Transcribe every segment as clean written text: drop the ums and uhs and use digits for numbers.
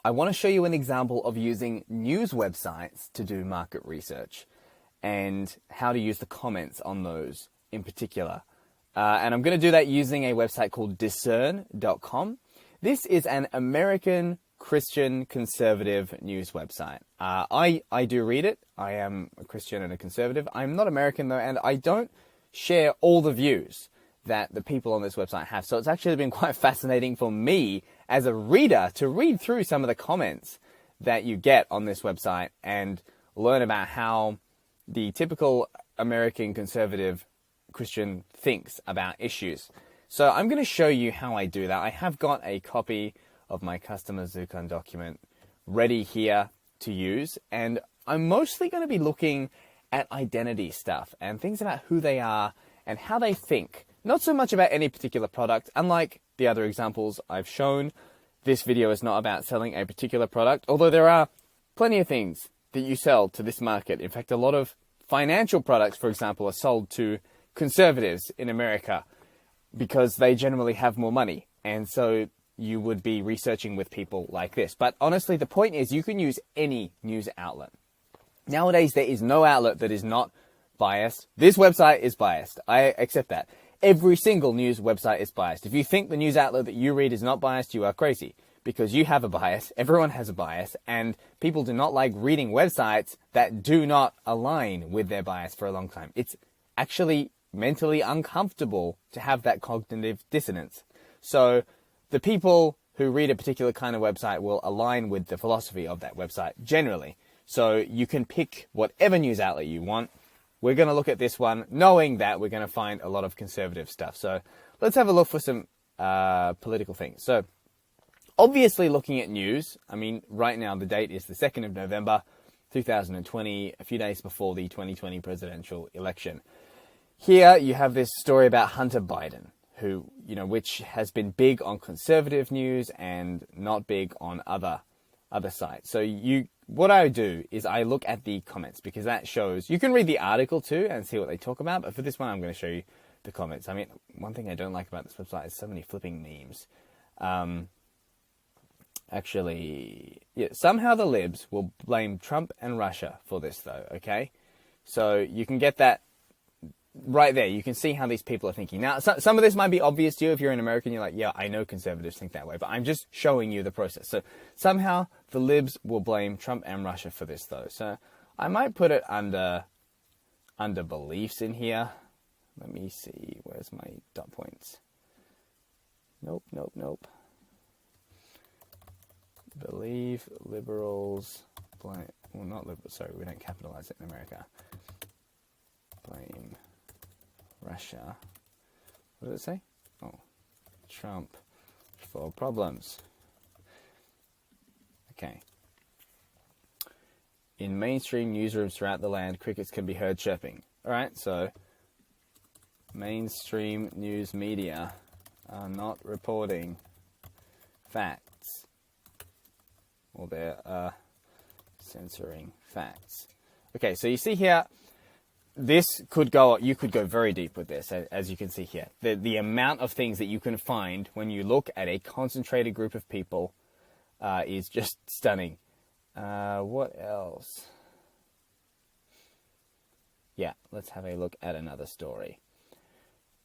I want to show you an example of using news websites to do market research and how to use the comments on those in particular. And I'm going to do that using a website called discern.com. This is an American Christian conservative news website. I do read it. I am a Christian and a conservative. I'm not American though, and I don't share all the views that the people on this website have. So it's actually been quite fascinating for me as a reader to read through some of the comments that you get on this website and learn about how the typical American conservative Christian thinks about issues. So I'm going to show you how I do that. I have got a copy of my customer Zucon document ready here to use, and I'm mostly going to be looking at identity stuff and things about who they are and how they think. Not so much about any particular product. Unlike the other examples I've shown, this video is not about selling a particular product, although there are plenty of things that you sell to this market. In fact, a lot of financial products, for example, are sold to conservatives in America because they generally have more money. And so you would be researching with people like this. But honestly, the point is you can use any news outlet. Nowadays, there is no outlet that is not biased. This website is biased. I accept that. Every single news website is biased. If you think the news outlet that you read is not biased, you are crazy, because you have a bias. Everyone has a bias, and people do not like reading websites that do not align with their bias for a long time. It's actually mentally uncomfortable to have that cognitive dissonance. So the people who read a particular kind of website will align with the philosophy of that website generally. So you can pick whatever news outlet you want. We're going to look at this one knowing that we're going to find a lot of conservative stuff. So let's have a look for some political things. So obviously looking at news, I mean, right now the date is the 2nd of November, 2020, a few days before the 2020 presidential election. Here you have this story about Hunter Biden, who, which has been big on conservative news and not big on other sites. So what I do is I look at the comments, because that shows, you can read the article too and see what they talk about, but for this one I'm going to show you the comments. I mean, one thing I don't like about this website is so many flipping memes. Actually, yeah, somehow the libs will blame Trump and Russia for this though, okay? So you can get that right there. You can see how these people are thinking. Now, some of this might be obvious to you. If you're an American, you're like, yeah, I know conservatives think that way, but I'm just showing you the process. So somehow the libs will blame Trump and Russia for this though. So I might put it under beliefs in here. Let me see. Where's my dot points? Nope. Believe liberals blame, well, not liberals, sorry, we don't capitalize it in America. Blame Russia. What does it say? Oh, Trump for problems. Okay. In mainstream newsrooms throughout the land, crickets can be heard chirping. All right, so mainstream news media are not reporting facts, or they're censoring facts. Okay, so you see here, this could go, you could go very deep with this, as you can see here. The amount of things that you can find when you look at a concentrated group of people is just stunning. What else? Yeah, let's have a look at another story.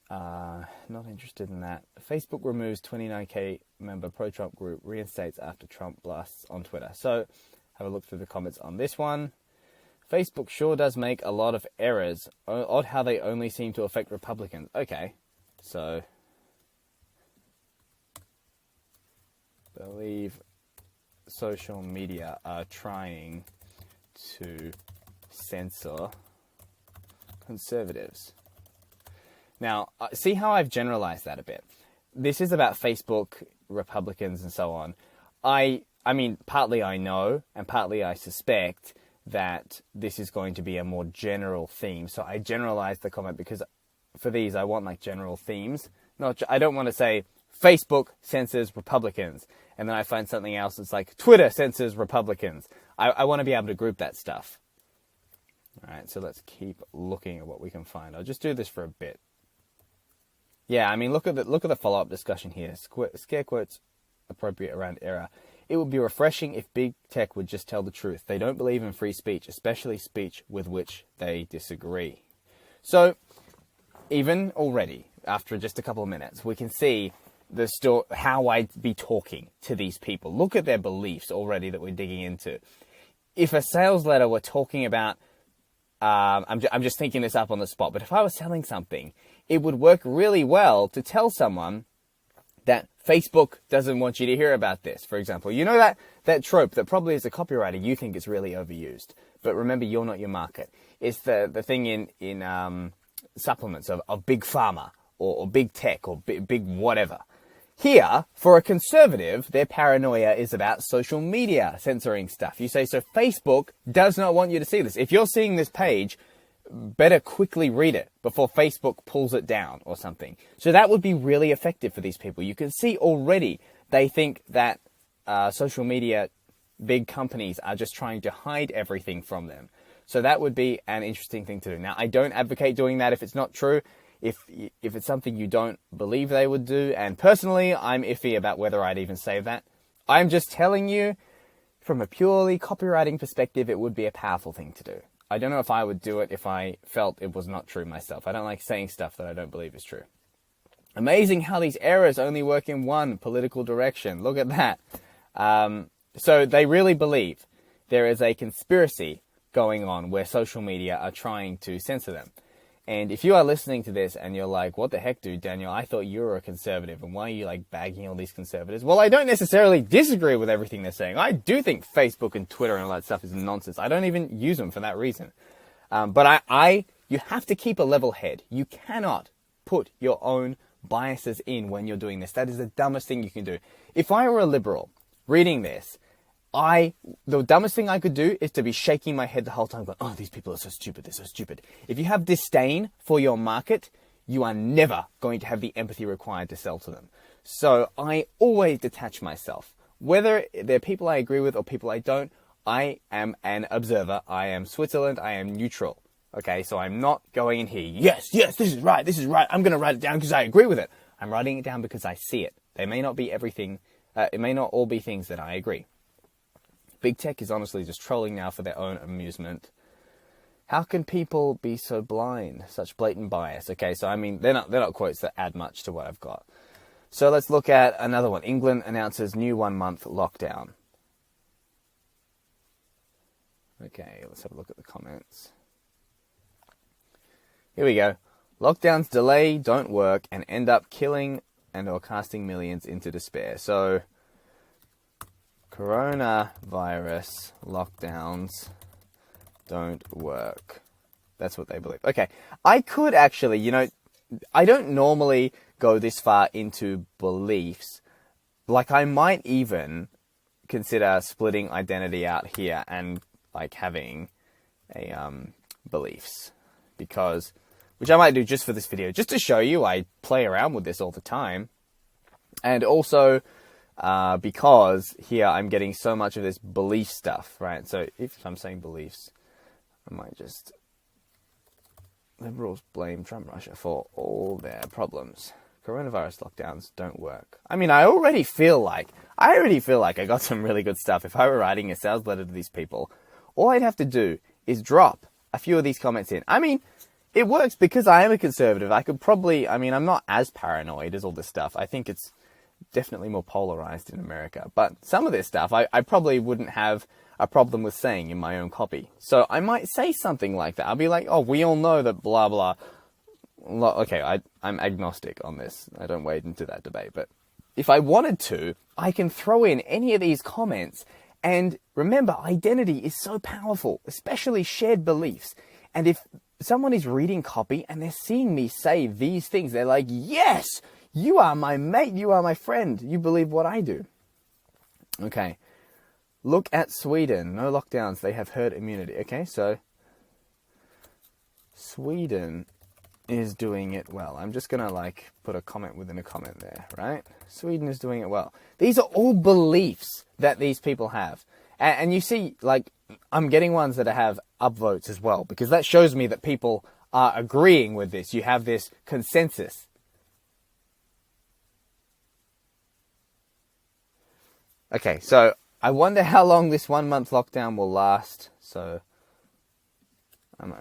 Not interested in that. Facebook removes 29k member pro-Trump group, reinstates after Trump blasts on Twitter. So, have a look through the comments on this one. Facebook sure does make a lot of errors. Odd how they only seem to affect Republicans. Okay, so believe social media are trying to censor conservatives. Now, see how I've generalized that a bit. This is about Facebook, Republicans, and so on. I mean, partly I know, and partly I suspect that this is going to be a more general theme. So I generalized the comment because for these, I want like general themes. I don't want to say Facebook censors Republicans, and then I find something else that's like Twitter censors Republicans. I want to be able to group that stuff. All right, so let's keep looking at what we can find. I'll just do this for a bit. Yeah, I mean, look at the follow-up discussion here. Scare quotes appropriate around error. It would be refreshing if big tech would just tell the truth. They don't believe in free speech, especially speech with which they disagree. So, even already, after just a couple of minutes, we can see how I'd be talking to these people. Look at their beliefs already that we're digging into. If a sales letter were talking about, I'm just thinking this up on the spot, but if I was selling something, it would work really well to tell someone that Facebook doesn't want you to hear about this, for example. You know that trope that probably as a copywriter you think is really overused. But remember, you're not your market. It's the thing in supplements of big pharma or big tech or big whatever. Here, for a conservative, their paranoia is about social media censoring stuff. You say, so Facebook does not want you to see this. If you're seeing this page, better quickly read it before Facebook pulls it down or something. So that would be really effective for these people. You can see already they think that social media big companies are just trying to hide everything from them. So that would be an interesting thing to do. Now, I don't advocate doing that if it's not true. If it's something you don't believe they would do, and personally, I'm iffy about whether I'd even say that. I'm just telling you, from a purely copywriting perspective, it would be a powerful thing to do. I don't know if I would do it if I felt it was not true myself. I don't like saying stuff that I don't believe is true. Amazing how these errors only work in one political direction. Look at that. So they really believe there is a conspiracy going on where social media are trying to censor them. And if you are listening to this and you're like, what the heck, dude, Daniel, I thought you were a conservative, and why are you like bagging all these conservatives? Well, I don't necessarily disagree with everything they're saying. I do think Facebook and Twitter and all that stuff is nonsense. I don't even use them for that reason. But you have to keep a level head. You cannot put your own biases in when you're doing this. That is the dumbest thing you can do. If I were a liberal reading this, the dumbest thing I could do is to be shaking my head the whole time going, oh, these people are so stupid, they're so stupid. If you have disdain for your market, you are never going to have the empathy required to sell to them. So I always detach myself. Whether they're people I agree with or people I don't, I am an observer. I am Switzerland. I am neutral. Okay, so I'm not going in here, yes, this is right, I'm going to write it down because I agree with it. I'm writing it down because I see it. They may not be everything, it may not all be things that I agree. Big tech is honestly just trolling now for their own amusement. How can people be so blind? Such blatant bias. Okay, so I mean, they're not quotes that add much to what I've got. So let's look at another one. England announces new 1-month lockdown. Okay, let's have a look at the comments. Here we go. Lockdowns delay, don't work, and end up killing and or casting millions into despair. So coronavirus lockdowns don't work. That's what they believe. Okay, I could actually, I don't normally go this far into beliefs. Like, I might even consider splitting identity out here and, like, having a beliefs. Because, which I might do just for this video, just to show you I play around with this all the time. And also because here I'm getting so much of this belief stuff, right? So if I'm saying beliefs, I might just... Liberals blame Trump Russia for all their problems. Coronavirus lockdowns don't work. I mean, I already feel like I got some really good stuff. If I were writing a sales letter to these people, all I'd have to do is drop a few of these comments in. I mean, it works because I am a conservative. I could probably, I'm not as paranoid as all this stuff. I think it's definitely more polarized in America. But some of this stuff, I probably wouldn't have a problem with saying in my own copy. So I might say something like that. I'll be like, oh, we all know that blah, blah. Okay, I'm agnostic on this. I don't wade into that debate. But if I wanted to, I can throw in any of these comments. And remember, identity is so powerful, especially shared beliefs. And if someone is reading copy and they're seeing me say these things, they're like, yes, you are my mate, you are my friend, you believe what I do. Okay, look at Sweden, no lockdowns, they have herd immunity. Okay, so Sweden is doing it well. I'm just gonna put a comment within a comment there, right? Sweden is doing it well. These are all beliefs that these people have. And you see, I'm getting ones that have upvotes as well, because that shows me that people are agreeing with this. You have this consensus. Okay, so I wonder how long this 1 month lockdown will last. So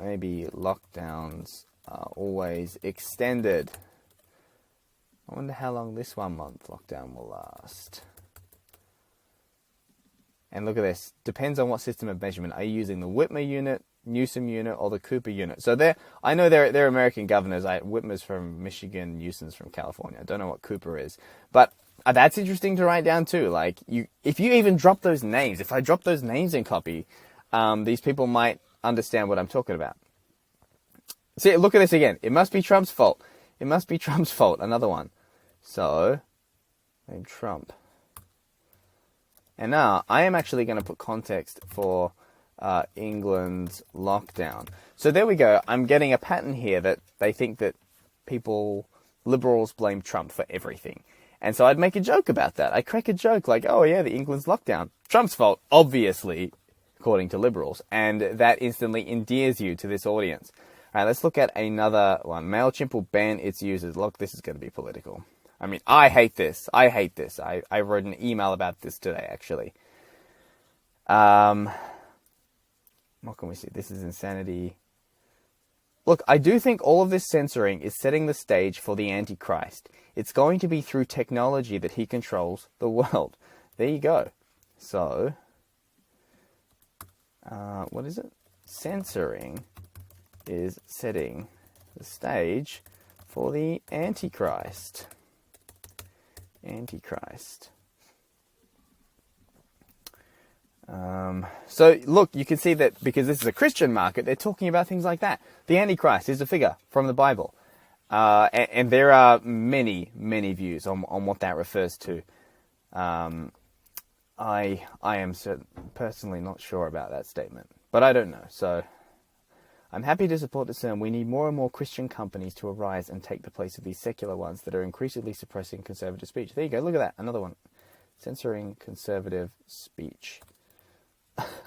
maybe lockdowns are always extended. I wonder how long this 1 month lockdown will last. And look at this. Depends on what system of measurement. Are you using the Whitmer unit, Newsom unit, or the Cooper unit? So I know they're American governors. Whitmer's from Michigan, Newsom's from California. I don't know what Cooper is. But that's interesting to write down too. Like, if you even drop those names, if I drop those names in copy, these people might understand what I'm talking about. See, look at this again. It must be Trump's fault. It must be Trump's fault. Another one. So, name Trump. And now, I am actually going to put context for England's lockdown. So there we go. I'm getting a pattern here that they think that liberals blame Trump for everything. And so I'd make a joke about that. I crack a joke like, oh yeah, the England's lockdown. Trump's fault, obviously, according to liberals. And that instantly endears you to this audience. All right, let's look at another one. MailChimp will ban its users. Look, this is going to be political. I mean, I hate this. I wrote an email about this today, actually. What can we see? This is insanity. Look, I do think all of this censoring is setting the stage for the Antichrist. It's going to be through technology that he controls the world. There you go. So, what is it? Censoring is setting the stage for the Antichrist. So look, you can see that because this is a Christian market, they're talking about things like that. The Antichrist is a figure from the Bible. And there are many, many views on what that refers to. I am personally not sure about that statement, but I don't know. So I'm happy to support this term. We need more and more Christian companies to arise and take the place of these secular ones that are increasingly suppressing conservative speech. There you go. Look at that. Another one. Censoring conservative speech.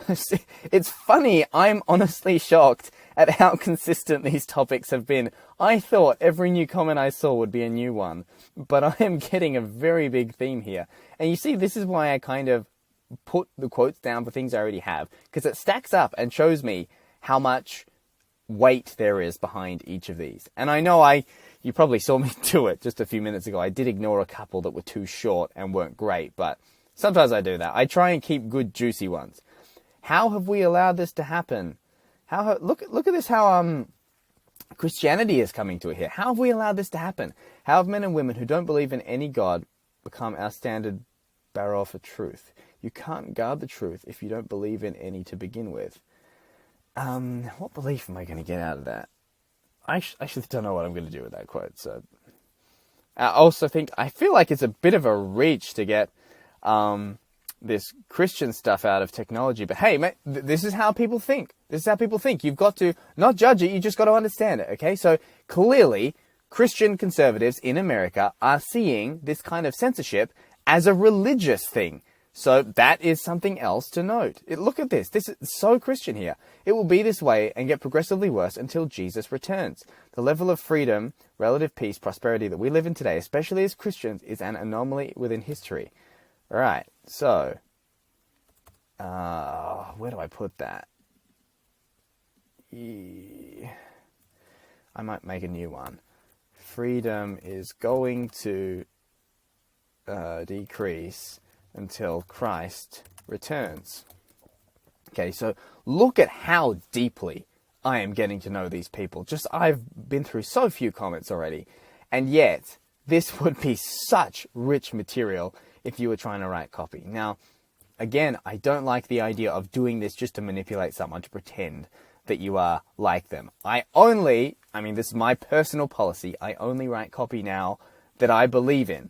It's funny. I'm honestly shocked at how consistent these topics have been. I thought every new comment I saw would be a new one, but I am getting a very big theme here. And you see, this is why I kind of put the quotes down for things I already have, because it stacks up and shows me how much weight there is behind each of these. And I know you probably saw me do it just a few minutes ago. I did ignore a couple that were too short and weren't great, but sometimes I do that. I try and keep good, juicy ones. How have we allowed this to happen? Look at this, how Christianity is coming to it here. How have we allowed this to happen? How have men and women who don't believe in any God become our standard bearer for truth? You can't guard the truth if you don't believe in any to begin with. What belief am I going to get out of that? I actually don't know what I'm going to do with that quote. So I also I feel like it's a bit of a reach to get this Christian stuff out of technology. But hey, mate, this is how people think. This is how people think. You've got to not judge it. You just got to understand it. Okay. So clearly Christian conservatives in America are seeing this kind of censorship as a religious thing. So that is something else to note. Look at this. This is so Christian here. It will be this way and get progressively worse until Jesus returns. The level of freedom, relative peace, prosperity that we live in today, especially as Christians, is an anomaly within history. All right. So, where do I put that? I might make a new one. Freedom is going to decrease until Christ returns. Okay, so look at how deeply I am getting to know these people. I've been through so few comments already, and yet this would be such rich material if you were trying to write copy. Now, again, I don't like the idea of doing this just to manipulate someone, to pretend that you are like them. This is my personal policy, I only write copy now that I believe in.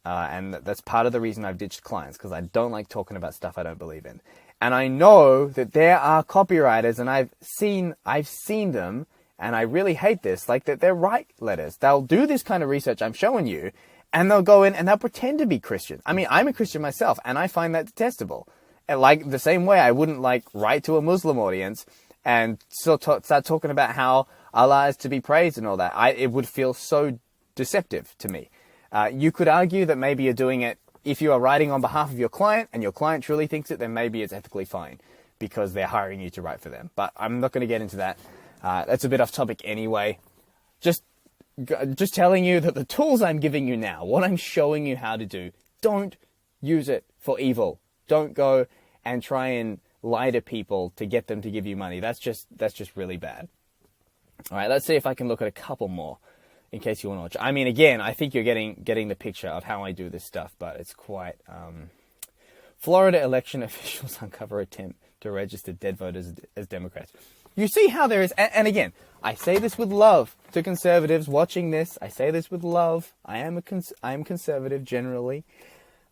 And that's part of the reason I've ditched clients, because I don't like talking about stuff I don't believe in. And I know that there are copywriters, and I've seen them, and I really hate this, like that they're write letters. They'll do this kind of research I'm showing you, and they'll go in and they'll pretend to be Christian. I mean, I'm a Christian myself, and I find that detestable. And like the same way I wouldn't write to a Muslim audience and start talking about how Allah is to be praised and all that. It would feel so deceptive to me. You could argue that maybe you're doing it if you are writing on behalf of your client and your client truly thinks it, then maybe it's ethically fine because they're hiring you to write for them. But I'm not going to get into that. That's a bit off topic anyway. Just telling you that the tools I'm giving you now, what I'm showing you how to do, don't use it for evil. Don't go and try and lie to people to get them to give you money. That's just really bad. All right, let's see if I can look at a couple more in case you want to watch. I mean, again, I think you're getting the picture of how I do this stuff, but it's quite... Florida election officials uncover attempt to register dead voters as Democrats. You see how there is... And again, I say this with love to conservatives watching this. I say this with love. I am conservative generally.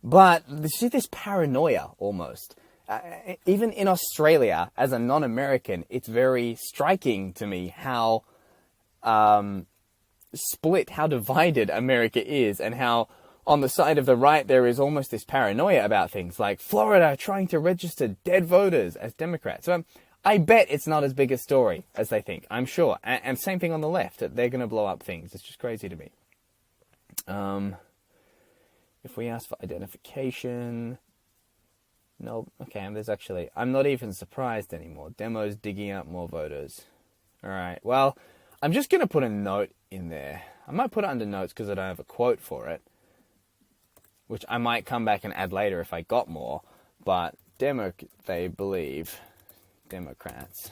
But you see this paranoia almost. Even in Australia, as a non-American, it's very striking to me how split, how divided America is, and how on the side of the right there is almost this paranoia about things like Florida trying to register dead voters as Democrats. So I bet it's not as big a story as they think, I'm sure. And same thing on the left, they're going to blow up things. It's just crazy to me. If we ask for identification... No, okay, there's actually... I'm not even surprised anymore. Demos digging up more voters. All right, well, I'm just going to put a note in there. I might put it under notes because I don't have a quote for it, which I might come back and add later if I got more. But they believe Democrats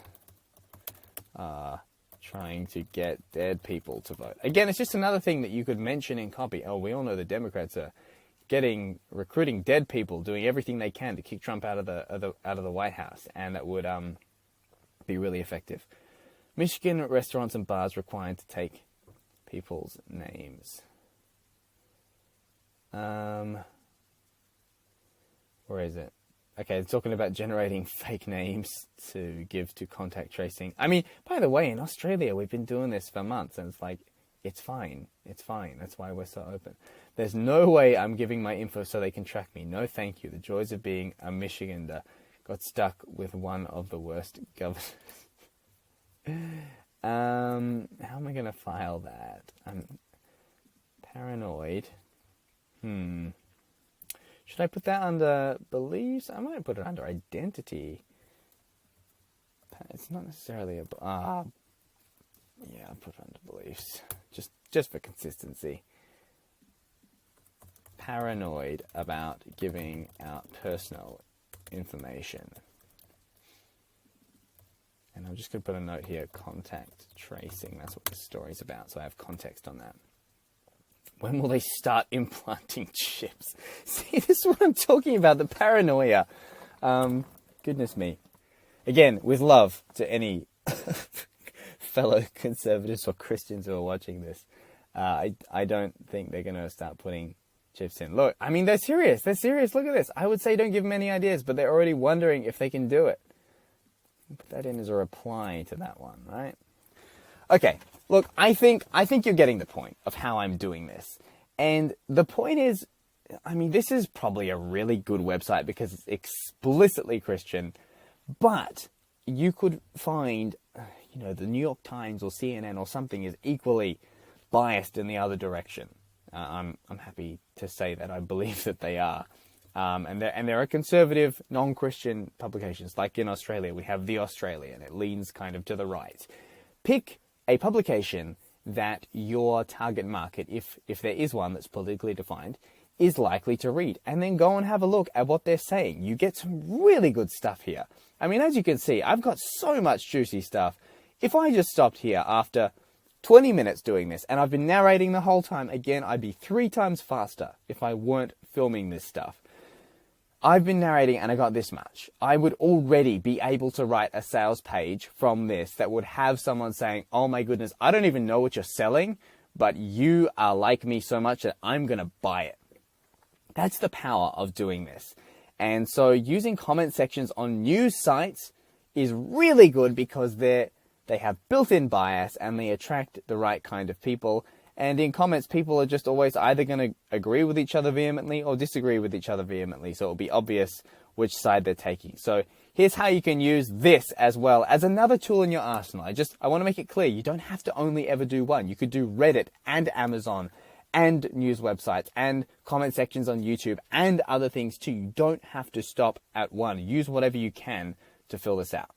are trying to get dead people to vote. Again, it's just another thing that you could mention in copy. Oh, we all know the Democrats are recruiting dead people, doing everything they can to kick Trump out of the White House, and that would be really effective. Michigan restaurants and bars required to take people's names. Where is it? Okay, it's talking about generating fake names to give to contact tracing. I mean, by the way, in Australia, we've been doing this for months, and it's like, it's fine. It's fine. That's why we're so open. There's no way I'm giving my info so they can track me. No, thank you. The joys of being a Michigander. Got stuck with one of the worst governors. How am I going to file that? I'm paranoid. Should I put that under beliefs? I might put it under identity. It's not necessarily a... yeah, I'll put it under beliefs. Just for consistency. Paranoid about giving out personal information. And I'm just going to put a note here, contact tracing. That's what this story's about, so I have context on that. When will they start implanting chips? See, this is what I'm talking about, the paranoia. Goodness me. Again, with love to any fellow conservatives or Christians who are watching this. I don't think they're going to start putting chips in. Look, I mean, they're serious. They're serious. Look at this. I would say don't give them any ideas, but they're already wondering if they can do it. Put that in as a reply to that one, right? Okay, look, I think you're getting the point of how I'm doing this. And the point is, I mean, this is probably a really good website because it's explicitly Christian, but you could find, the New York Times or CNN or something is equally biased in the other direction. I'm happy to say that I believe that they are. And there are conservative, non-Christian publications. Like in Australia, we have The Australian. It leans kind of to the right. Pick a publication that your target market, if there is one that's politically defined, is likely to read. And then go and have a look at what they're saying. You get some really good stuff here. I mean, as you can see, I've got so much juicy stuff. If I just stopped here after 20 minutes doing this, and I've been narrating the whole time, again, I'd be 3 times faster if I weren't filming this stuff. I've been narrating and I got this much. I would already be able to write a sales page from this that would have someone saying, oh my goodness, I don't even know what you're selling, but you are like me so much that I'm going to buy it. That's the power of doing this. And so using comment sections on news sites is really good because they have built-in bias and they attract the right kind of people. And in comments, people are just always either going to agree with each other vehemently or disagree with each other vehemently. So it'll be obvious which side they're taking. So here's how you can use this as well as another tool in your arsenal. I want to make it clear, you don't have to only ever do one. You could do Reddit and Amazon and news websites and comment sections on YouTube and other things too. You don't have to stop at one. Use whatever you can to fill this out.